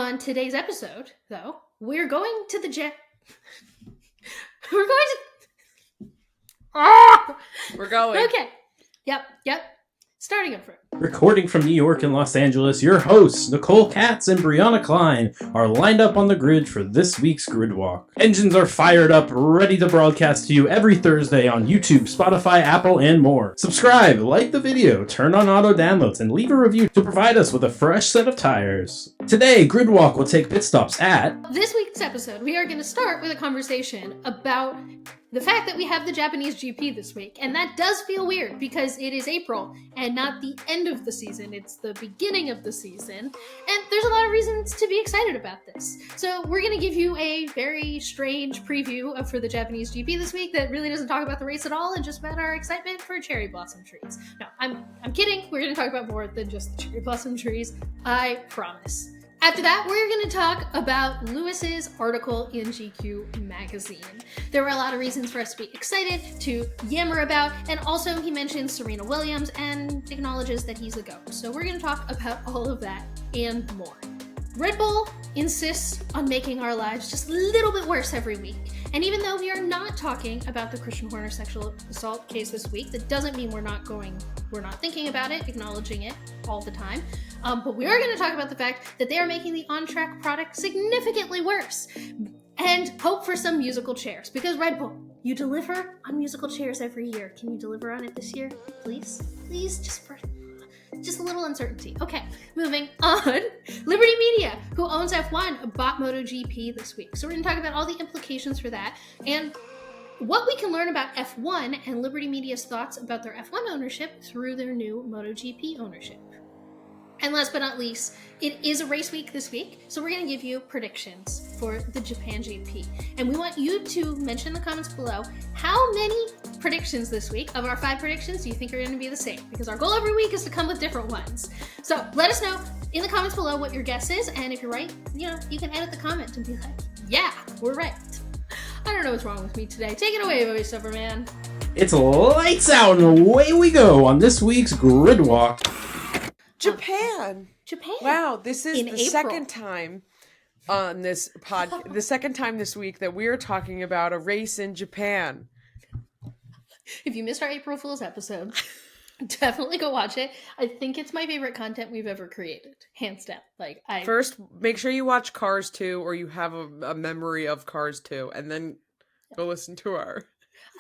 On today's episode, though, we're going to the We're going to... We're going. Okay. Yep. Starting up front. Recording from New York and Los Angeles, your hosts, Nicole Katz and Briana Klein, are lined up on the grid for this week's Grid Walk. Engines are fired up, ready to broadcast to you every Thursday on YouTube, Spotify, Apple, and more. Subscribe, like the video, turn on auto downloads, and leave a review to provide us with a fresh set of tires. Today, Grid Walk will take pit stops at... This week's episode, we are going to start with a conversation about the fact that we have the Japanese GP this week, and that does feel weird because it is April and not the end of the season, it's the beginning of the season, and there's a lot of reasons to be excited about this. So we're going to give you a very strange preview for the Japanese GP this week that really doesn't talk about the race at all and just about our excitement for cherry blossom trees. No, I'm kidding, we're going to talk about more than just the cherry blossom trees, I promise. After that, we're going to talk about Lewis's article in GQ magazine. There were a lot of reasons for us to be excited, to yammer about, and also he mentions Serena Williams and acknowledges that he's a GOAT. So we're going to talk about all of that and more. Red Bull insists on making our lives just a little bit worse every week. And even though we are not talking about the Christian Horner sexual assault case this week, that doesn't mean we're not thinking about it, acknowledging it all the time. But we are going to talk about the fact that they are making the on-track product significantly worse. And hope for some musical chairs. Because Red Bull, you deliver on musical chairs every year. Can you deliver on it this year? Please? Please, just a little uncertainty. Okay, moving on. Liberty Media, who owns F1, bought Moto GP this week. So we're going to talk about all the implications for that and what we can learn about F1 and Liberty Media's thoughts about their F1 ownership through their new Moto GP ownership. And last but not least, it is a race week this week, so we're going to give you predictions for the Japan GP. And we want you to mention in the comments below how many predictions this week of our 5 predictions do you think are going to be the same? Because our goal every week is to come with different ones. So let us know in the comments below what your guess is, and if you're right, you can edit the comment and be like, yeah, we're right. I don't know what's wrong with me today. Take it away, voiceover man. It's lights out and away we go on this week's Grid Walk. Japan. Wow, this is the second time on this the second time this week that we are talking about a race in Japan. If you missed our April Fool's episode, definitely go watch it. I think it's my favorite content we've ever created, hands down. First, make sure you watch Cars 2 or you have a memory of Cars 2, and then go listen to our...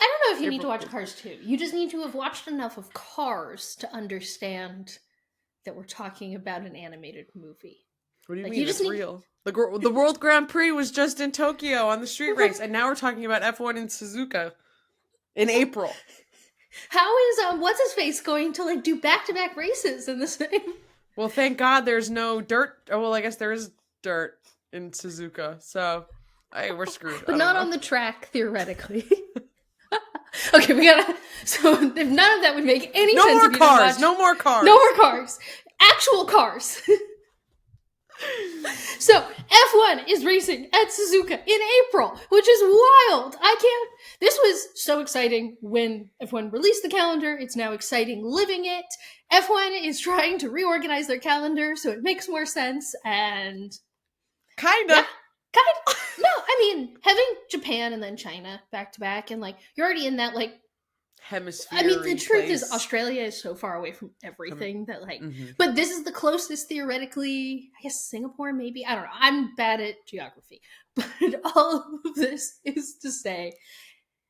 I don't know if you need to watch Cars 2. You just need to have watched enough of Cars to understand that we're talking about an animated movie. What do you mean? It's real. The World Grand Prix was just in Tokyo on the street race, and now we're talking about F1 in Suzuka in April. How is what's his face going to do back-to-back races in the same? Well, thank God there's no dirt. Oh, well, I guess there is dirt in Suzuka, so hey, we're screwed. But not on the track, theoretically. Okay, we gotta. So if none of that would make any sense. No more cars. No more cars. No more cars. Actual cars. So F1 is racing at Suzuka in April, which is wild. This was so exciting when F1 released the calendar. It's now exciting living it. F1 is trying to reorganize their calendar so it makes more sense and... Kinda. Yeah. No, I mean, having Japan and then China back to back, and you're already in that hemisphere. I mean, the truth is Australia is so far away from everything that but this is the closest theoretically. I guess Singapore, maybe. I don't know. I'm bad at geography, but all of this is to say,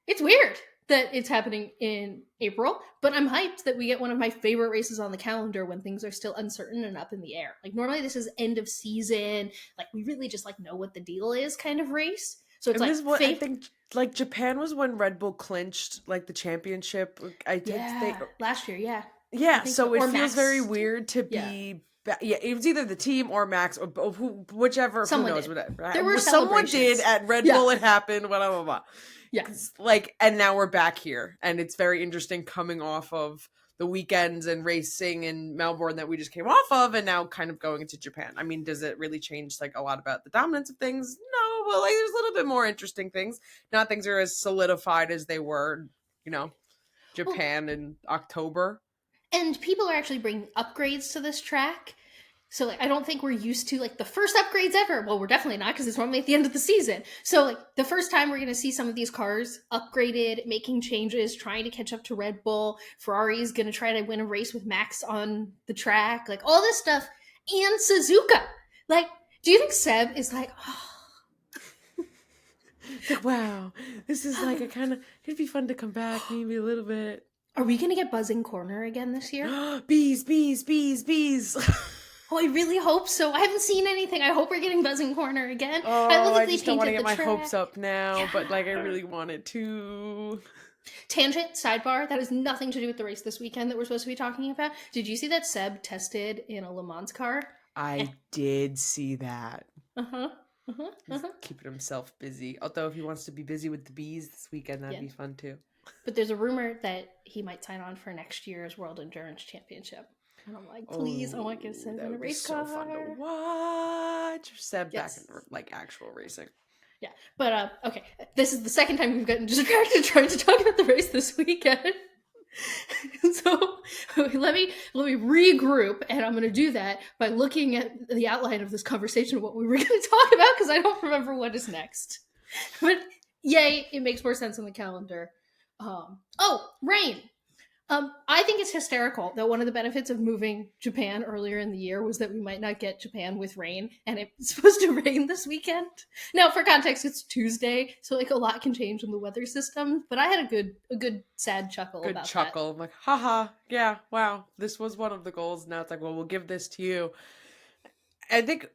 it's weird that it's happening in April, but I'm hyped that we get one of my favorite races on the calendar when things are still uncertain and up in the air. Normally this is end of season, we really just know what the deal is kind of race. So it's I think Japan was when Red Bull clinched the championship. Last year, yeah. So it feels Max. Very weird to be. Yeah, it was either the team or Max or whichever. Someone who knows? did. Whatever. There were someone did at Red Bull. It happened. Blah blah blah. Yeah. And now we're back here, and it's very interesting coming off of the weekends and racing in Melbourne that we just came off of, and now kind of going into Japan. I mean, does it really change a lot about the dominance of things? No, well, there's a little bit more interesting things. Not things are as solidified as they were, Japan in October. And people are actually bringing upgrades to this track. So like I don't think we're used to like the first upgrades ever. Well, we're definitely not because it's normally at the end of the season. So like the first time we're going to see some of these cars upgraded, making changes, trying to catch up to Red Bull. Ferrari is going to try to win a race with Max on the track, like all this stuff, and Suzuka. Like, do you think Seb is like, oh, Like, wow, this is like a kind of, it'd be fun to come back maybe a little bit. are we going to get Buzzing Corner again this year? Bees, bees, bees, bees. Oh, I really hope so. I haven't seen anything. I hope we're getting Buzzing Corner again. Oh, love that I they just don't want to painted get the my track. hopes up now, Yeah. but like I really wanted to. Tangent, sidebar, that has nothing to do with the race this weekend that we're supposed to be talking about. Did you see that Seb tested in a Le Mans car? I did see that. Uh-huh. He's keeping himself busy. Although if he wants to be busy with the bees this weekend, that'd be fun too. But there's a rumor that he might sign on for next year's World Endurance Championship. And I'm like, please, I want to get Seb in a race car. So fun to watch. Seb back Yes. in like actual racing. Yeah, but okay, this is the second time we've gotten distracted trying to talk about the race this weekend. So let me regroup, and I'm going to do that by looking at the outline of this conversation, what we were going to talk about, because I don't remember what is next. But yay, it makes more sense on the calendar. Rain. I think it's hysterical that one of the benefits of moving Japan earlier in the year was that we might not get Japan with rain, and it's supposed to rain this weekend. Now, for context, it's Tuesday, so like a lot can change in the weather system. But I had a good sad chuckle. Good about chuckle. I'm like, haha, yeah, wow, this was one of the goals. Now it's like, well, we'll give this to you. I think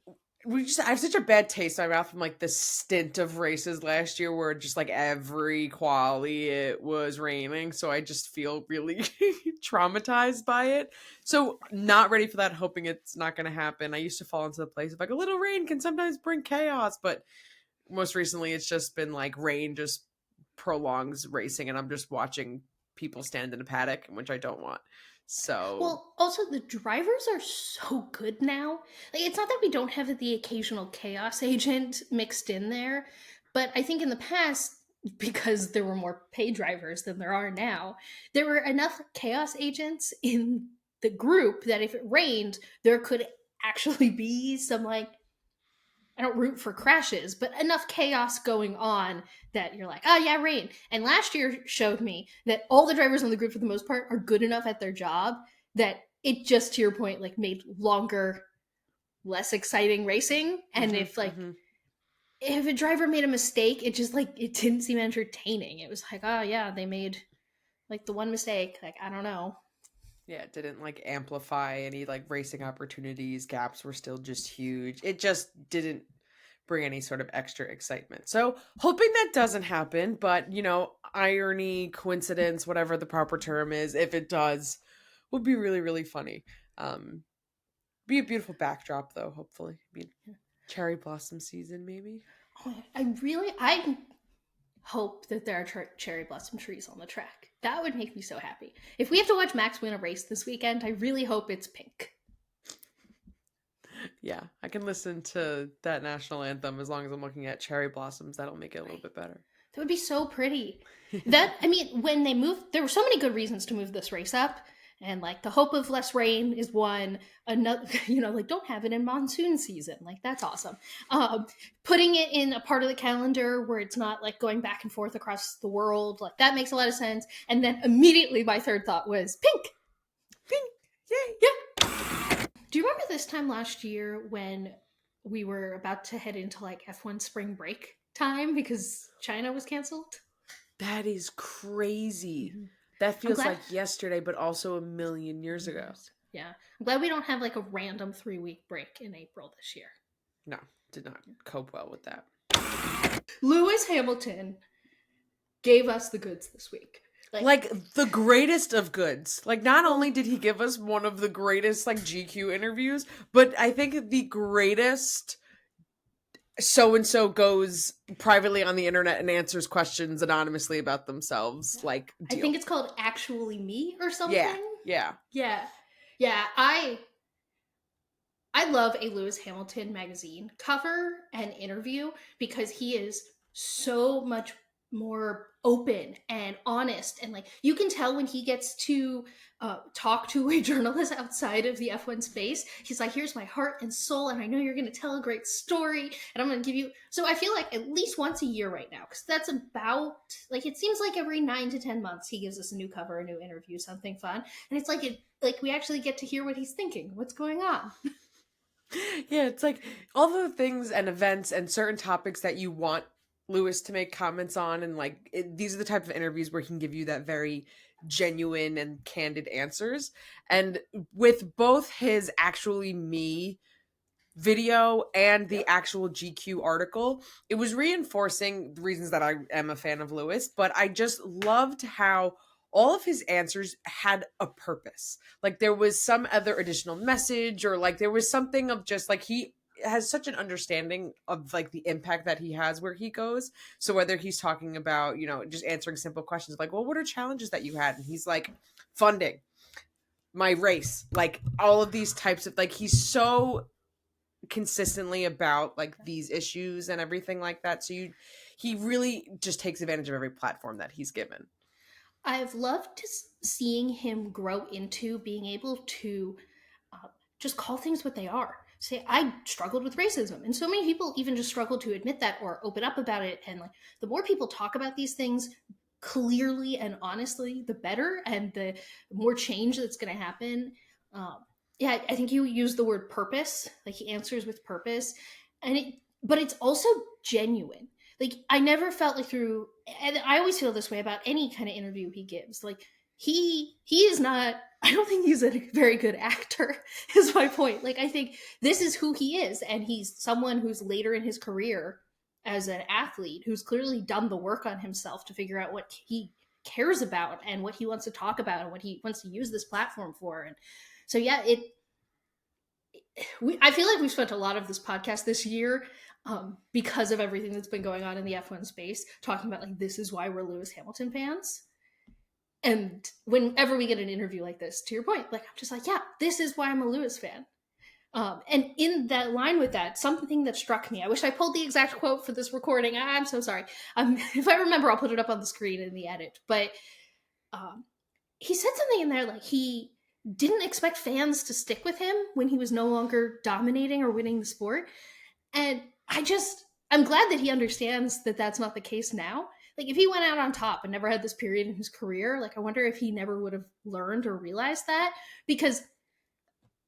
I have such a bad taste in my mouth from like the stint of races last year where just like every quali it was raining. So I just feel really traumatized by it. So not ready for that, hoping it's not going to happen. I used to fall into the place of like a little rain can sometimes bring chaos, but most recently it's just been like rain just prolongs racing and I'm just watching people stand in a paddock, which I don't want. So Well, also the drivers are so good now. Like it's not that we don't have the occasional chaos agent mixed in there, but I think in the past, because there were more pay drivers than there are now, there were enough chaos agents in the group that if it rained, there could actually be some like, I don't root for crashes, but enough chaos going on that you're like, oh yeah, rain. And last year showed me that all the drivers on the grid for the most part are good enough at their job that it just, to your point, like made longer, less exciting racing. And if a driver made a mistake, it just like, it didn't seem entertaining. It was like, oh yeah, they made like the one mistake. Like, I don't know. Yeah, it didn't like amplify any like racing opportunities. Gaps were still just huge. It just didn't bring any sort of extra excitement. So hoping that doesn't happen, but you know, irony, coincidence, whatever the proper term is, if it does, would be really, really funny. Be a beautiful backdrop though, hopefully. Be cherry blossom season, maybe. Oh, I hope that there are cherry blossom trees on the track. That would make me so happy. If we have to watch Max win a race this weekend, I really hope it's pink. Yeah, I can listen to that national anthem as long as I'm looking at cherry blossoms. That'll make it a little bit better. That would be so pretty. When they moved, there were so many good reasons to move this race up. And like the hope of less rain is one. Another, like don't have it in monsoon season. Like that's awesome. Putting it in a part of the calendar where it's not like going back and forth across the world, like that makes a lot of sense. And then immediately my third thought was pink. Pink, yay, yeah. Do you remember this time last year when we were about to head into like F1 spring break time because China was canceled? That is crazy. Mm-hmm. That feels like yesterday, but also a million years ago. Yeah. I'm glad we don't have like a random 3-week break in April this year. No, did not cope well with that. Lewis Hamilton gave us the goods this week. Like the greatest of goods. Like not only did he give us one of the greatest like GQ interviews, but I think the greatest so-and-so goes privately on the internet and answers questions anonymously about themselves. Like deal. I think it's called Actually Me or something. Yeah. I love a Lewis Hamilton magazine cover and interview because he is so much more open and honest, and like you can tell when he gets to talk to a journalist outside of the F1 space, he's like, here's my heart and soul, and I know you're going to tell a great story, and I'm going to give you. So I feel like at least once a year right now, because that's about, like, it seems like every 9 to 10 months he gives us a new cover, a new interview, something fun, and it's like we actually get to hear what he's thinking, what's going on. Yeah, it's like all the things and events and certain topics that you want Lewis to make comments on, and like these are the type of interviews where he can give you that very genuine and candid answers. And with both his Actually Me video and the actual GQ article, it was reinforcing the reasons that I am a fan of Lewis, but I just loved how all of his answers had a purpose. Like there was some other additional message, or like there was something of just like he has such an understanding of like the impact that he has where he goes. So whether he's talking about, you know, just answering simple questions like, well, what are challenges that you had? And he's like, funding, my race, like all of these types of, like, he's so consistently about like these issues and everything like that. So he really just takes advantage of every platform that he's given. I've loved seeing him grow into being able to just call things what they are. Say, I struggled with racism, and so many people even just struggle to admit that or open up about it. And like, the more people talk about these things clearly and honestly, the better, and the more change that's going to happen. Yeah, I think you use the word purpose. Like, he answers with purpose, but it's also genuine. Like, I never felt like through, and I always feel this way about any kind of interview he gives. Like, he is not, I don't think he's a very good actor, is my point. Like, I think this is who he is, and he's someone who's later in his career as an athlete, who's clearly done the work on himself to figure out what he cares about and what he wants to talk about and what he wants to use this platform for. And so, yeah, I feel like we've spent a lot of this podcast this year because of everything that's been going on in the F1 space, talking about like, this is why we're Lewis Hamilton fans. And whenever we get an interview like this, to your point, like, I'm just like, yeah, this is why I'm a Lewis fan. And in that line with that, something that struck me, I wish I pulled the exact quote for this recording. I'm so sorry. If I remember, I'll put it up on the screen in the edit. But he said something in there like he didn't expect fans to stick with him when he was no longer dominating or winning the sport. And I'm glad that he understands that that's not the case now. Like, if he went out on top and never had this period in his career, like, I wonder if he never would have learned or realized that. Because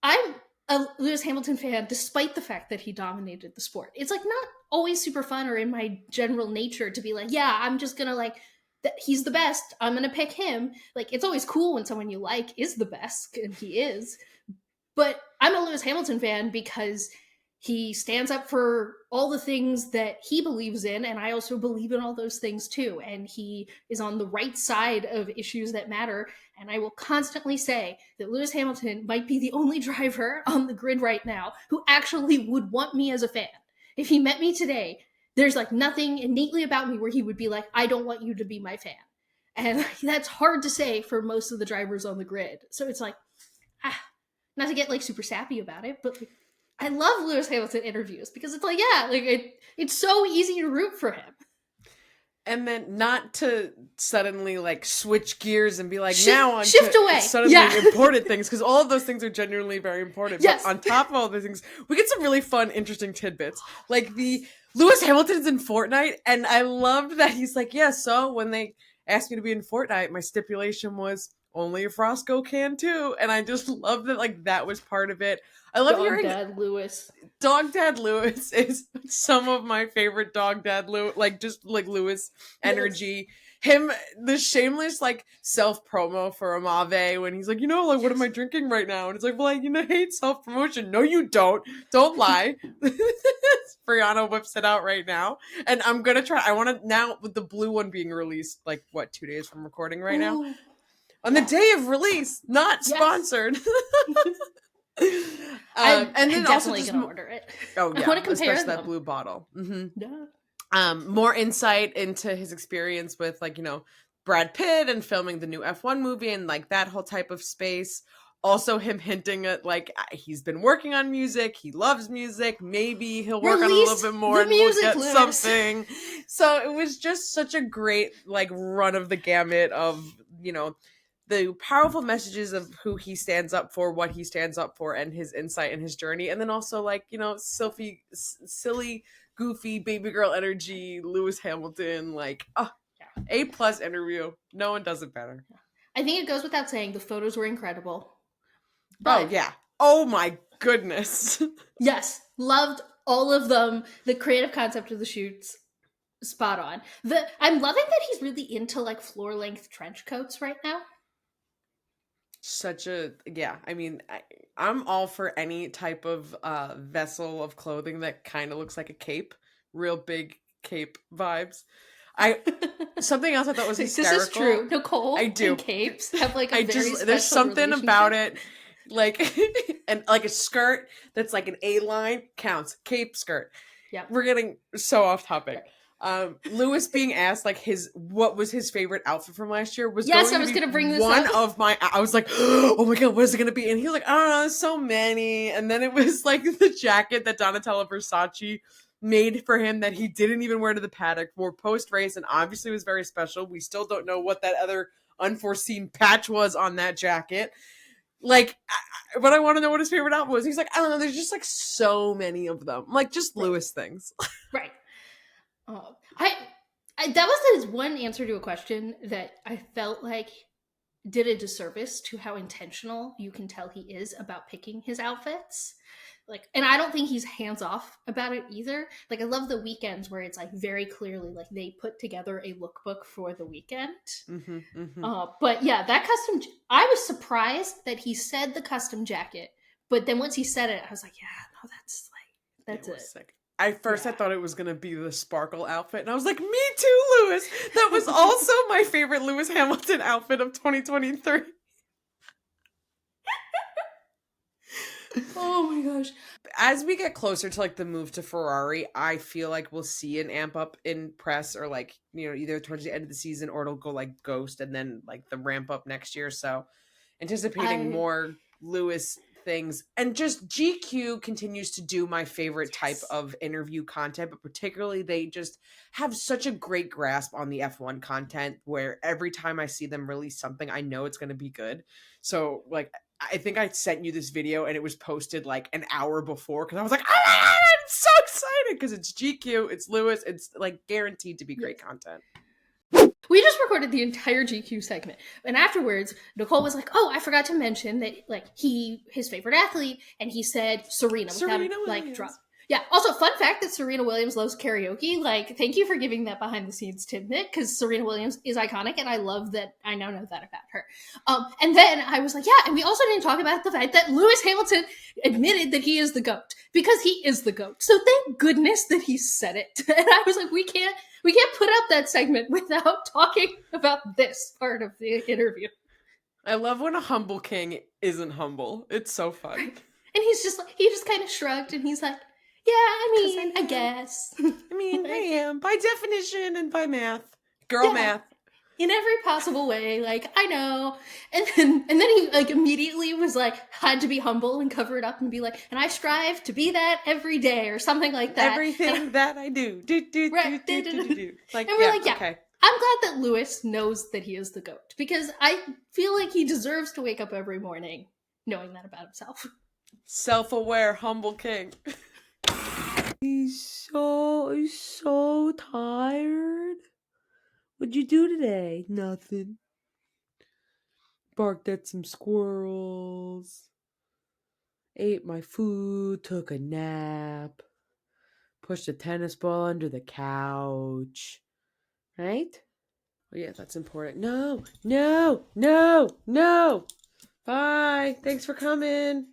I'm a Lewis Hamilton fan despite the fact that he dominated the sport. It's like not always super fun or in my general nature to be like, yeah, I'm just gonna like, he's the best, I'm gonna pick him. Like, it's always cool when someone you like is the best, and he is. But I'm a Lewis Hamilton fan because he stands up for all the things that he believes in, and I also believe in all those things too. And he is on the right side of issues that matter. And I will constantly say that Lewis Hamilton might be the only driver on the grid right now who actually would want me as a fan. If he met me today, there's like nothing innately about me where he would be like, I don't want you to be my fan. And that's hard to say for most of the drivers on the grid. So it's like, not to get like super sappy about it, but like, I love Lewis Hamilton interviews because it's like, yeah, like it's so easy to root for him. And then not to suddenly like switch gears and be like, shift to away. Suddenly important things, because all of those things are genuinely very important. Yes. But on top of all those things, we get some really fun, interesting tidbits. Like the Lewis Hamilton's in Fortnite, and I loved that he's like, yeah, so when they asked me to be in Fortnite, my stipulation was only a Frosco can too. And I just loved that, like, that was part of it. I love hearing Dad Lewis. Dog Dad Lewis is some of my favorite Dog Dad Lewis, like just like Lewis energy. Yes. Him, the shameless like self promo for Amave when he's like, you know, like, what am I drinking right now? And it's like, well, I hate self promotion. No, you don't. Don't lie. Briana whips it out right now, and I'm gonna try. I want to now with the blue one being released, like what 2 days from recording right now, on the day of release, not sponsored. I'm and then definitely also gonna order it. Oh yeah, I want to compare especially them. that blue bottle. Mm-hmm. Yeah. More insight into his experience with like, Brad Pitt and filming the new F1 movie and like that whole type of space. Also him hinting at like he's been working on music, he loves music, maybe he'll work on a little bit more and we'll get something. So it was just such a great like run of the gamut of, the powerful messages of who he stands up for, what he stands up for, and his insight and his journey. And then also like, silly, goofy baby girl energy, Lewis Hamilton, like, A+ interview. No one does it better. I think it goes without saying the photos were incredible. Oh, yeah. Oh my goodness. Yes, loved all of them. The creative concept of the shoots, spot on. I'm loving that he's really into like floor length trench coats right now. I'm all for any type of vessel of clothing that kind of looks like a cape. Real big cape vibes. Something else I thought was hysterical. This is true. Nicole I do. And capes have like a very special there's something about it. Like, and like a skirt that's like an A line counts. Cape skirt. Yeah. We're getting so off topic. Lewis being asked like what was his favorite outfit from last year was I was gonna bring this up. I was like, oh my god, what is it gonna be? And he was like, I don't know, there's so many. And then it was like the jacket that Donatella Versace made for him that he didn't even wear to the paddock, wore post race, and obviously was very special. We still don't know what that other unforeseen patch was on that jacket. Like, but I want to know what his favorite outfit was. He's like, I don't know. There's just like so many of them, like just Lewis things. Right. That was his one answer to a question that I felt like did a disservice to how intentional you can tell he is about picking his outfits. Like, and I don't think he's hands off about it either. Like, I love the weekends where it's like very clearly like they put together a lookbook for the weekend. Mm-hmm, mm-hmm. But yeah, that custom. I was surprised that he said the custom jacket, but then once he said it, I was like, yeah, no, that's it. Sick. I thought it was gonna be the sparkle outfit, and I was like, me too, Lewis. That was also my favorite Lewis Hamilton outfit of 2023. Oh my gosh. As we get closer to like the move to Ferrari, I feel like we'll see an amp up in press or like, either towards the end of the season or it'll go like ghost and then like the ramp up next year. So anticipating more Lewis things, and just GQ continues to do my favorite type of interview content, but particularly they just have such a great grasp on the F1 content where every time I see them release something, I know it's going to be good. So like, I think I sent you this video and it was posted like an hour before because I was like, I'm so excited because it's GQ, it's Lewis, it's like guaranteed to be great content. We just recorded the entire GQ segment, and afterwards, Nicole was like, "Oh, I forgot to mention that like his favorite athlete," and he said Serena without a like drop. Yeah. Also, fun fact that Serena Williams loves karaoke. Like, thank you for giving that behind the scenes tidbit because Serena Williams is iconic, and I love that. I now know that about her. And then I was like, yeah, and we also didn't talk about the fact that Lewis Hamilton admitted that he is the GOAT because he is the GOAT. So thank goodness that he said it. And I was like, we can't put out that segment without talking about this part of the interview. I love when a humble king isn't humble. It's so fun. And he just kind of shrugged and he's like, yeah, I guess. I am, by definition and by math. Girl math. In every possible way, like, I know. And then he, like, immediately was, like, had to be humble and cover it up and be like, and I strive to be that every day, or something like that. Everything that I do. Like, and we're like, okay. I'm glad that Lewis knows that he is the GOAT, because I feel like he deserves to wake up every morning knowing that about himself. Self-aware, humble king. He's so tired. What'd you do today? Nothing. Barked at some squirrels. Ate my food. Took a nap. Pushed a tennis ball under the couch. Right? Oh yeah, that's important. No. Bye. Thanks for coming.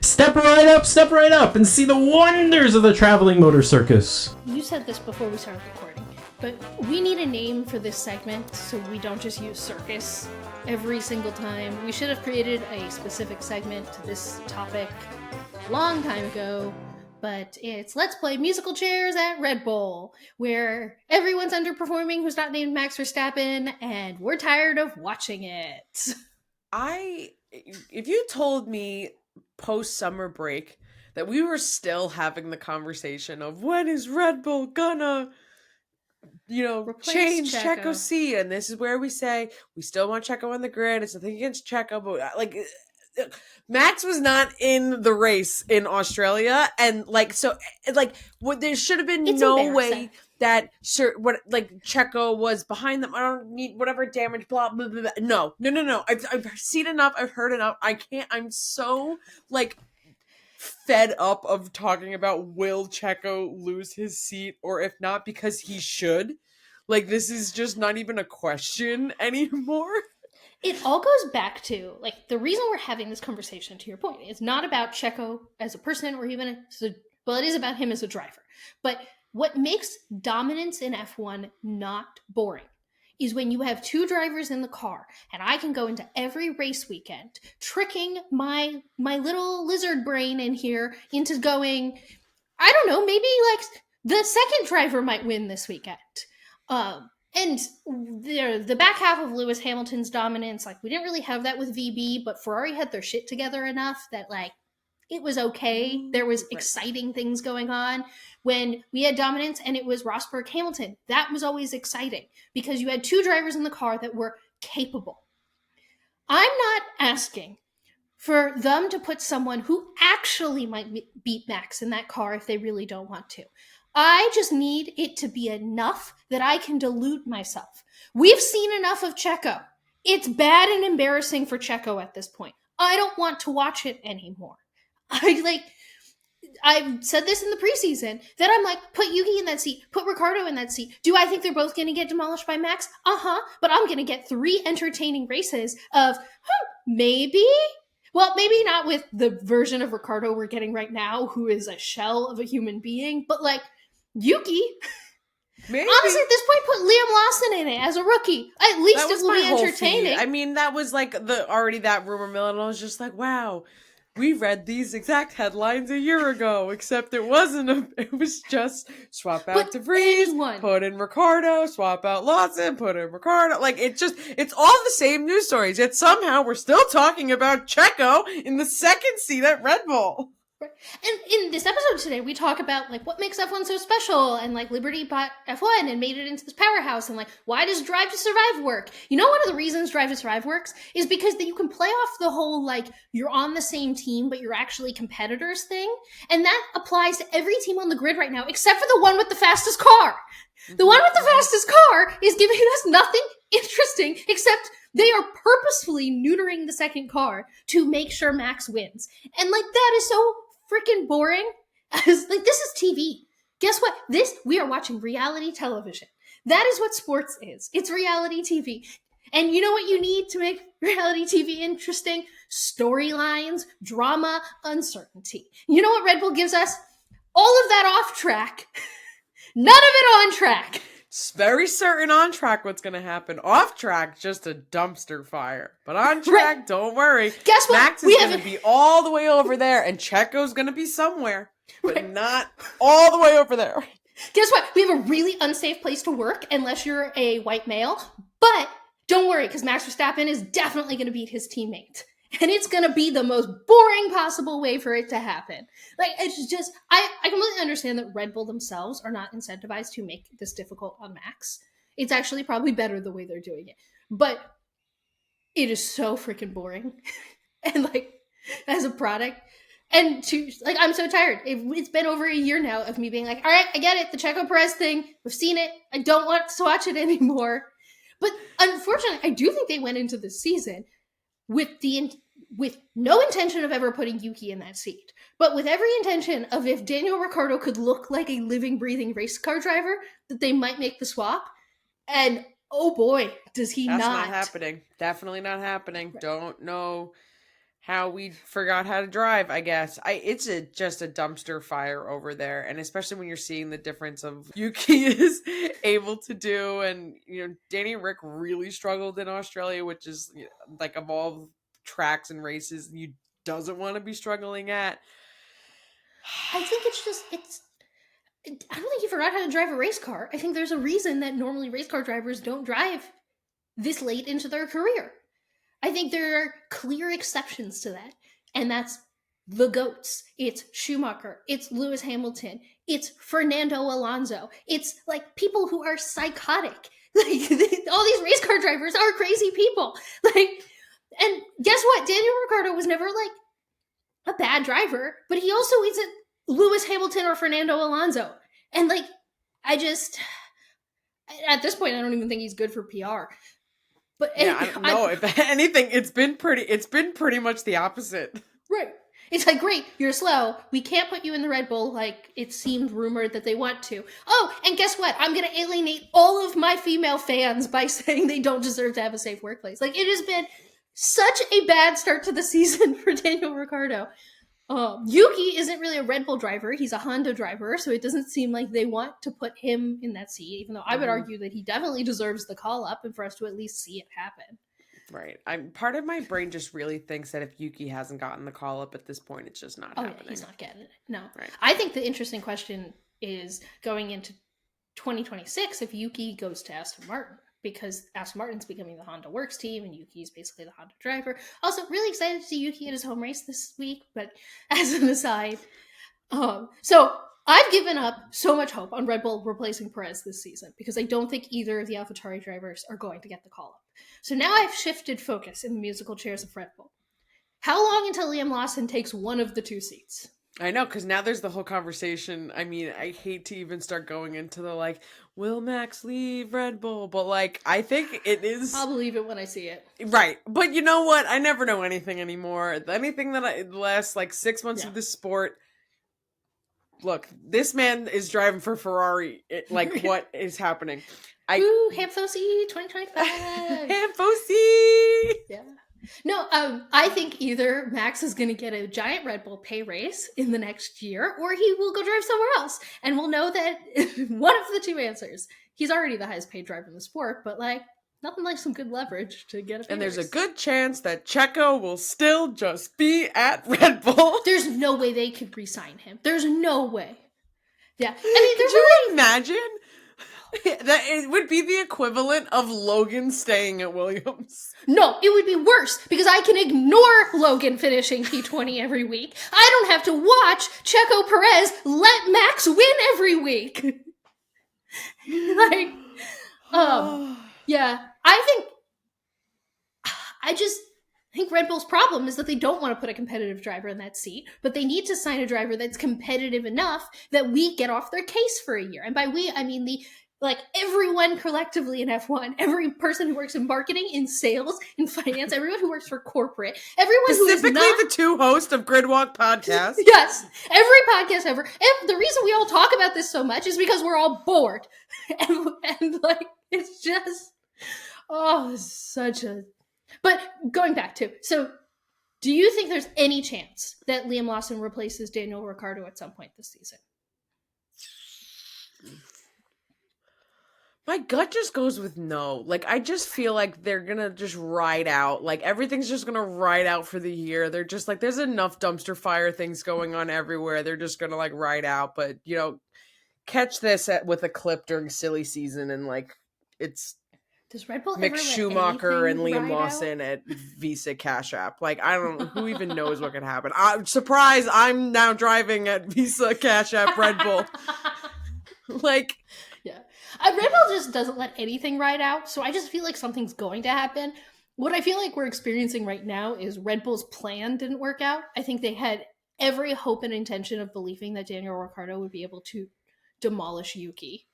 Step right up, and see the wonders of the traveling motor circus. You said this before we started recording, but we need a name for this segment so we don't just use circus every single time. We should have created a specific segment to this topic a long time ago, but it's Let's Play Musical Chairs at Red Bull, where everyone's underperforming who's not named Max Verstappen, and we're tired of watching it. If you told me post-summer break that we were still having the conversation of when is Red Bull gonna Replace change Checo. Checo seat, and this is where we say we still want Checo on the grid. It's nothing against Checo, but Max was not in the race in Australia, and there should have been no way that Checo was behind them. I don't need whatever damage, blah blah blah. No. I've seen enough. I've heard enough. I can't. I'm so fed up of talking about will Checo lose his seat, or if not, because he should. This is just not even a question anymore. It all goes back to, the reason we're having this conversation, to your point, is not about Checo as a person or even it is about him as a driver. But what makes dominance in F1 not boring is when you have two drivers in the car, and I can go into every race weekend tricking my little lizard brain in here into going, I don't know, maybe the second driver might win this weekend. And the back half of Lewis Hamilton's dominance, we didn't really have that with VB, but Ferrari had their shit together enough that it was okay. There was exciting things going on. When we had dominance and it was Rosberg Hamilton, that was always exciting because you had two drivers in the car that were capable. I'm not asking for them to put someone who actually might beat Max in that car if they really don't want to. I just need it to be enough that I can delude myself. We've seen enough of Checo. It's bad and embarrassing for Checo at this point. I don't want to watch it anymore. I've said this in the preseason, that I'm put Yuki in that seat, put Ricciardo in that seat. Do I think they're both going to get demolished by Max? But I'm going to get 3 entertaining races of, maybe? Well, maybe not with the version of Ricciardo we're getting right now, who is a shell of a human being, but Yuki. Maybe. Honestly, at this point, put Liam Lawson in it as a rookie. At least it will be entertaining. I mean, that was already that rumor mill, and I was just wow, we read these exact headlines a year ago, except it wasn't. It was just swap out DeVries, put in Ricciardo, swap out Lawson, put in Ricciardo. It's all the same news stories. Yet somehow we're still talking about Checo in the second seat at Red Bull. And in this episode today, we talk about what makes F1 so special, and Liberty bought F1 and made it into this powerhouse, and why does Drive to Survive work? One of the reasons Drive to Survive works is because that you can play off the whole you're on the same team but you're actually competitors thing, and that applies to every team on the grid right now except for the one with the fastest car. The one with the fastest car is giving us nothing interesting except they are purposefully neutering the second car to make sure Max wins, and that is so freaking boring. This is TV. Guess what? We are watching reality television. That is what sports is. It's reality TV. And you know what you need to make reality TV interesting? Storylines, drama, uncertainty. You know what Red Bull gives us? All of that off track. None of it on track. It's very certain on track what's going to happen. Off track, just a dumpster fire. But on track, Don't worry. Guess what? Max is going to be all the way over there, and Checo's going to be somewhere, but not all the way over there. Guess what? We have a really unsafe place to work unless you're a white male. But don't worry, because Max Verstappen is definitely going to beat his teammate. And it's going to be the most boring possible way for it to happen. It's just, I completely understand that Red Bull themselves are not incentivized to make this difficult on Max. It's actually probably better the way they're doing it. But it is so freaking boring. And as a product. And I'm so tired. It's been over a year now of me being all right, I get it. The Checo Perez thing. We've seen it. I don't want to watch it anymore. But unfortunately, I do think they went into this season with no intention of ever putting Yuki in that seat, but with every intention of, if Daniel Ricciardo could look like a living, breathing race car driver, that they might make the swap. And oh boy, does he not. That's not happening. Definitely not happening. Right. Don't know how we forgot how to drive, I guess. It's just a dumpster fire over there, and especially when you're seeing the difference of Yuki is able to do, and Danny and Rick really struggled in Australia, which is of all tracks and races you doesn't want to be struggling at. I think I don't think he forgot how to drive a race car. I think there's a reason that normally race car drivers don't drive this late into their career. I think there are clear exceptions to that, and that's the GOATs. It's Schumacher. It's Lewis Hamilton. It's Fernando Alonso. It's like people who are psychotic. Like all these race car drivers are crazy people. Like, and guess what? Daniel Ricciardo was never like a bad driver, but he also isn't Lewis Hamilton or Fernando Alonso. And like, I just, at this point, I don't even think he's good for PR. But yeah, I don't know. If anything, it's been pretty much the opposite. Right. It's like, great, you're slow. We can't put you in the Red Bull like it seemed rumored that they want to. Oh, and guess what? I'm going to alienate all of my female fans by saying they don't deserve to have a safe workplace. Like, it has been such a bad start to the season for Daniel Ricciardo. Yuki isn't really a Red Bull driver. He's a Honda driver, so it doesn't seem like they want to put him in that seat, even though I would argue that he definitely deserves the call-up and for us to at least see it happen. Right. Part of my brain just really thinks that if Yuki hasn't gotten the call up at this point, it's just not happening. Yeah, he's not getting it. No. Right. I think the interesting question is going into 2026 if Yuki goes to Aston Martin, because Aston Martin's becoming the Honda Works team and Yuki's basically the Honda driver. Also, really excited to see Yuki at his home race this week, but as an aside, so I've given up so much hope on Red Bull replacing Perez this season because I don't think either of the AlphaTauri drivers are going to get the call-up. So now I've shifted focus in the musical chairs of Red Bull. How long until Liam Lawson takes one of the two seats? I know, because now there's the whole conversation. I mean, I hate to even start going into the, like, will Max leave Red Bull? But, like, I think it is... I'll believe it when I see it. Right. But you know what? I never know anything anymore. Anything that the last, like, 6 months of this sport... Look, this man is driving for Ferrari. What is happening? Ooh, Hamfosi 2025. Hamfosi! Yeah. No, I think either Max is going to get a giant Red Bull pay raise in the next year, or he will go drive somewhere else. And we'll know that one of the two answers. He's already the highest paid driver in the sport, but like, nothing like some good leverage to get a pay And there's raise. a good chance that Checo will still just be at Red Bull. There's no way they could re-sign him. There's no way. Yeah. I mean, Could you imagine? That it would be the equivalent of Logan staying at Williams. No, it would be worse because I can ignore Logan finishing P20 every week. I don't have to watch Checo Perez let Max win every week. Yeah, I think Red Bull's problem is that they don't want to put a competitive driver in that seat, but they need to sign a driver that's competitive enough that we get off their case for a year. And by we, I mean everyone collectively in F1, every person who works in marketing, in sales, in finance, everyone who works for corporate, everyone who is Specifically not... the two hosts of Gridwalk Podcast. Yes, every podcast ever. And the reason we all talk about this so much is because we're all bored. and it's just... Oh, such a... But going back to... So, do you think there's any chance that Liam Lawson replaces Daniel Ricciardo at some point this season? My gut just goes with no. I just feel like they're gonna just ride out. Everything's just gonna ride out for the year. They're just there's enough dumpster fire things going on everywhere. They're just gonna ride out. But, catch this with a clip during silly season and it's Does Red Bull Mick ever Schumacher and Liam ride Lawson at Visa Cash App. I don't know. Who even knows what could happen? Surprise, I'm now driving at Visa Cash App Red Bull. Yeah. Red Bull just doesn't let anything ride out, so I just feel like something's going to happen. What I feel like we're experiencing right now is Red Bull's plan didn't work out. I think they had every hope and intention of believing that Daniel Ricciardo would be able to demolish Yuki.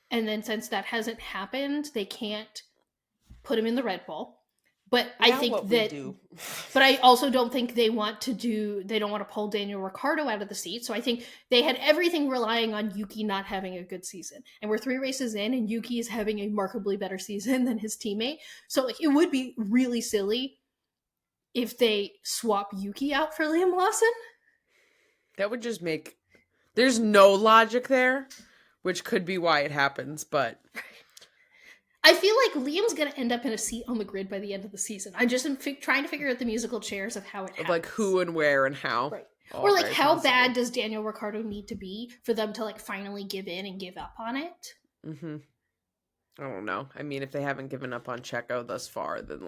And then since that hasn't happened, they can't put him in the Red Bull. But I think that, but I also don't think they don't want to pull Daniel Ricciardo out of the seat. So I think they had everything relying on Yuki not having a good season. And we're 3 races in and Yuki is having a markedly better season than his teammate. So it would be really silly if they swap Yuki out for Liam Lawson. That would just there's no logic there, which could be why it happens, but... I feel like Liam's going to end up in a seat on the grid by the end of the season. I just am trying to figure out the musical chairs of how it happens. Who and where and how. Right. Or how bad does Daniel Ricciardo need to be for them to finally give in and give up on it? Mm-hmm. I don't know. I mean, if they haven't given up on Checo thus far, then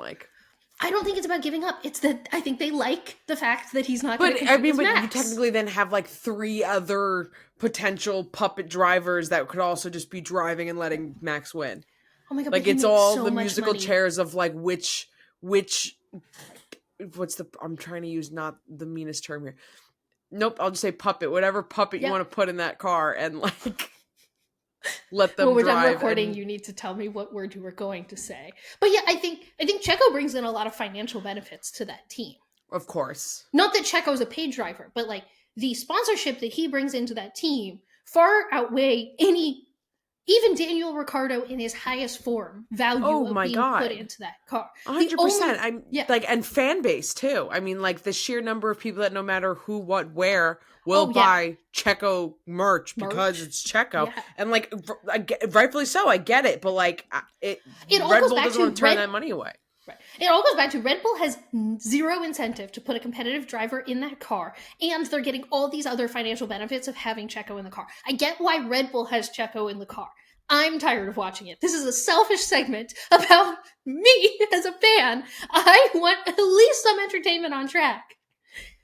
I don't think it's about giving up. It's that I think they like the fact that he's not going to But compete with but Max. you technically then have like 3 other potential puppet drivers that could also just be driving and letting Max win. Oh my god! Like but he it's makes all so the much musical money. chairs of like which what's the I'm trying to use not the meanest term here. Nope, I'll just say puppet. Whatever puppet you Yep. want to put in that car and like let them When we're drive. done recording, and- you need to tell me what word you were going to say. But yeah, I think Checo brings in a lot of financial benefits to that team. Of course. Not that Checo's a paid driver, but like the sponsorship that he brings into that team far outweigh even Daniel Ricciardo in his highest form value of being put into that car. 100%. I'm yeah. like, and fan base too. I mean, like the sheer number of people that no matter who, what, where will buy Checo merch because it's Checo. Yeah. And like, rightfully so, I get it. But like, It all Red goes Bull back doesn't to want to turn that money away. Right. It all goes back to Red Bull has zero incentive to put a competitive driver in that car, and they're getting all these other financial benefits of having Checo in the car. I get why Red Bull has Checo in the car. I'm tired of watching it. This is a selfish segment about me as a fan. I want at least some entertainment on track.